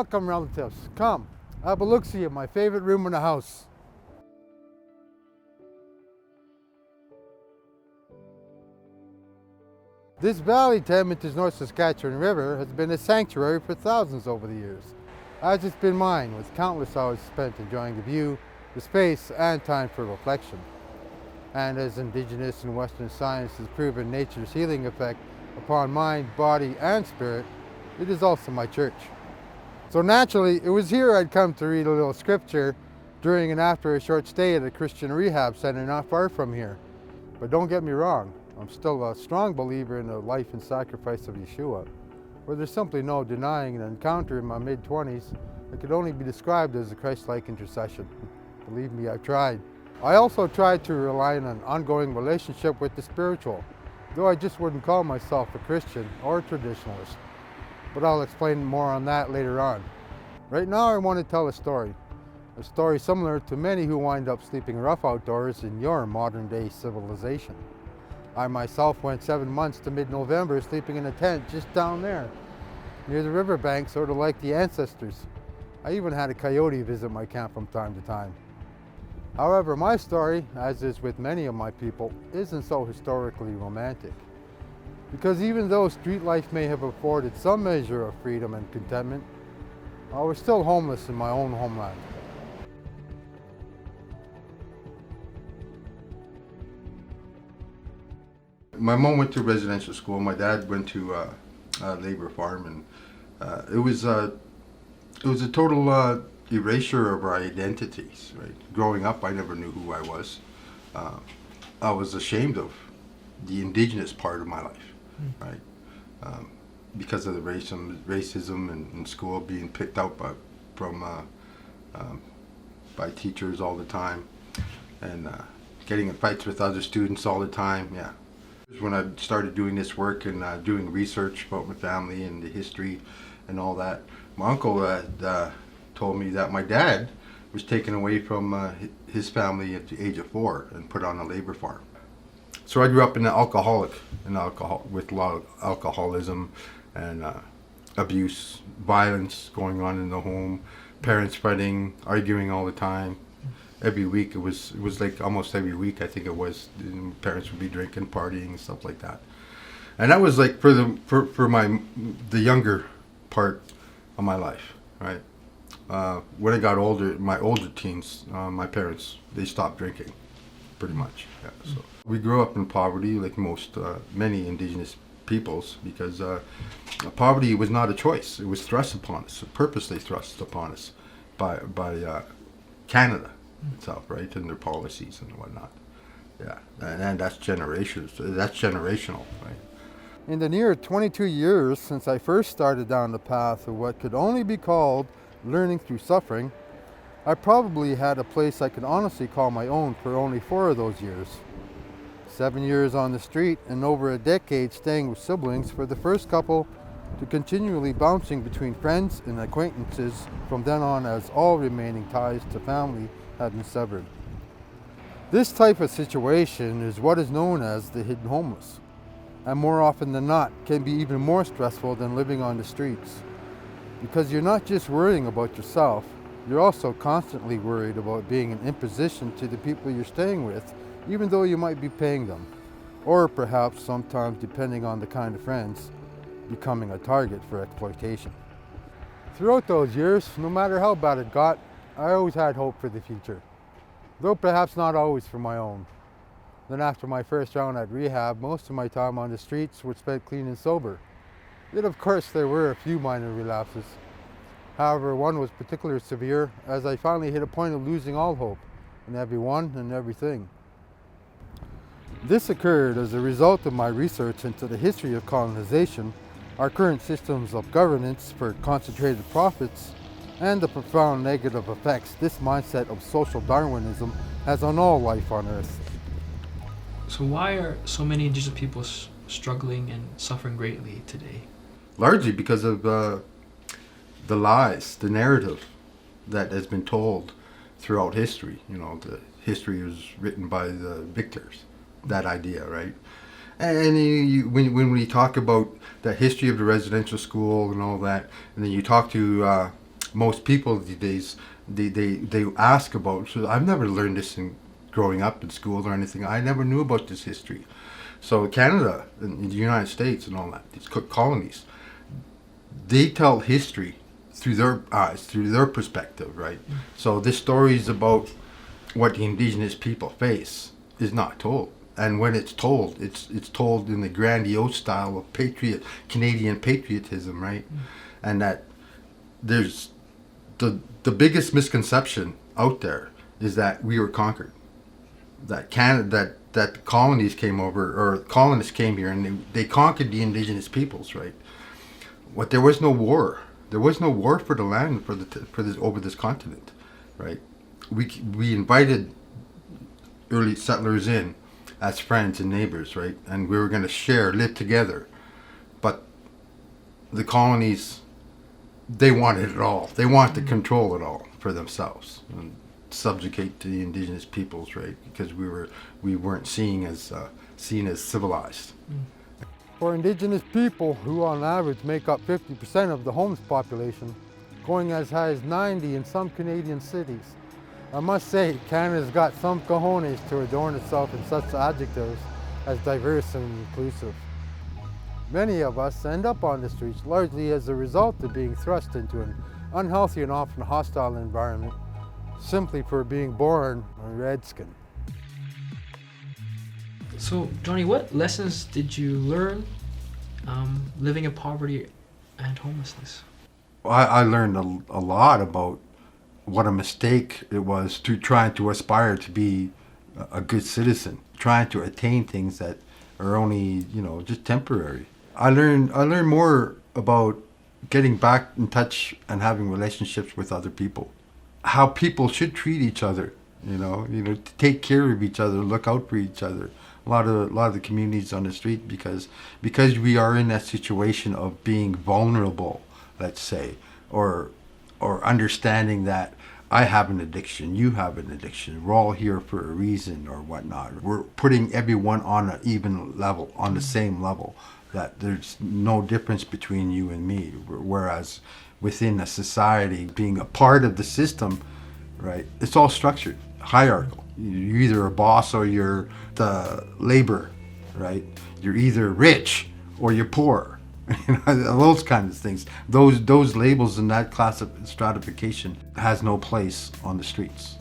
Welcome, relatives. Come, have a look-see at my favorite room in the house. This valley to Edmonton's North Saskatchewan River has been a sanctuary for thousands over the years, as it's been mine, with countless hours spent enjoying the view, the space, and time for reflection. And as Indigenous and Western science has proven nature's healing effect upon mind, body, and spirit, it is also my church. So naturally, it was here I'd come to read a little scripture during and after a short stay at a Christian rehab center not far from here. But don't get me wrong, I'm still a strong believer in the life and sacrifice of Yeshua, where there's simply no denying an encounter in my mid-20s that could only be described as a Christ-like intercession. Believe me, I've tried. I also tried to rely on an ongoing relationship with the spiritual, though I just wouldn't call myself a Christian or a traditionalist. But I'll explain more on that later on. Right now I want to tell a story similar to many who wind up sleeping rough outdoors in your modern day civilization. I myself went 7 months to mid-November sleeping in a tent just down there, near the riverbank, sort of like the ancestors. I even had a coyote visit my camp from time to time. However, my story, as is with many of my people, isn't so historically romantic. Because even though street life may have afforded some measure of freedom and contentment, I was still homeless in my own homeland. My mom went to residential school. My dad went to a labor farm, and it was a total erasure of our identities. Right, growing up, I never knew who I was. I was ashamed of the Indigenous part of my life, right? Because of the racism in school, being picked out by teachers all the time, and getting in fights with other students all the time. Yeah. When I started doing this work and doing research about my family and the history and all that, my uncle had told me that my dad was taken away from his family at the age of 4 and put on a labor farm. So I grew up with a lot of alcoholism and abuse, violence going on in the home, parents fighting, arguing all the time. Every week, it was like almost every week, I think it was, parents would be drinking, partying, and stuff like that. And that was like for the younger part of my life, right? When I got older, my older teens, my parents, they stopped drinking, pretty much. Yeah, so we grew up in poverty, like many Indigenous peoples, because poverty was not a choice. It was thrust upon us, purposely thrust upon us by Canada itself, right, and their policies and whatnot. Yeah, and that's generations. That's generational, right? In the near 22 years since I first started down the path of what could only be called learning through suffering, I probably had a place I could honestly call my own for only 4 of those years. 7 years on the street and over a decade staying with siblings for the first couple, to continually bouncing between friends and acquaintances from then on, as all remaining ties to family had been severed. This type of situation is what is known as the hidden homeless, and more often than not can be even more stressful than living on the streets, because you're not just worrying about yourself, you're also constantly worried about being an imposition to the people you're staying with, even though you might be paying them, or perhaps sometimes, depending on the kind of friends, becoming a target for exploitation. Throughout those years, no matter how bad it got, I always had hope for the future, though perhaps not always for my own. Then after my first round at rehab, most of my time on the streets was spent clean and sober. Yet of course there were a few minor relapses. However, one was particularly severe, as I finally hit a point of losing all hope in everyone and everything. This occurred as a result of my research into the history of colonization, our current systems of governance for concentrated profits, and the profound negative effects this mindset of social Darwinism has on all life on Earth. So why are so many Indigenous people struggling and suffering greatly today? Largely because of the lies, the narrative that has been told throughout history. You know, the history was written by the victors, that idea, right? And when we talk about the history of the residential school and all that, and then you talk to most people these days, they ask about. So I've never learned this in growing up in school or anything. I never knew about this history. So Canada and the United States and all that, these colonies, they tell history through their eyes, through their perspective, right? So this story is about what the indigenous people face is not told. And when it's told, it's told in the grandiose style of Canadian patriotism, right? And that there's the biggest misconception out there is that we were conquered. That Canada, that the colonies came over, or colonists came here and they conquered the indigenous peoples, right? What, there was no war. There was no war for the land for this over this continent, right? We invited early settlers in as friends and neighbors, right? And we were going to live together. But the colonies, they wanted it all. They wanted to control it all for themselves and subjugate to the indigenous peoples, right? Because we weren't seen as civilized. For Indigenous people, who on average make up 50% of the homeless population, going as high as 90 in some Canadian cities, I must say Canada's got some cojones to adorn itself in such adjectives as diverse and inclusive. Many of us end up on the streets largely as a result of being thrust into an unhealthy and often hostile environment simply for being born a redskin. So, Johnny, what lessons did you learn living in poverty and homelessness? I learned a lot about what a mistake it was to try to aspire to be a good citizen, trying to attain things that are only, just temporary. I learned more about getting back in touch and having relationships with other people, how people should treat each other, to take care of each other, look out for each other. A lot of the communities on the street, because we are in that situation of being vulnerable, let's say, or understanding that I have an addiction, you have an addiction, we're all here for a reason or whatnot. We're putting everyone on an even level, on the same level, that there's no difference between you and me. Whereas within a society, being a part of the system, right, it's all structured, hierarchical. You're either a boss or you're the labor, right? You're either rich or you're poor. Those kinds of things. Those labels and that class of stratification has no place on the streets.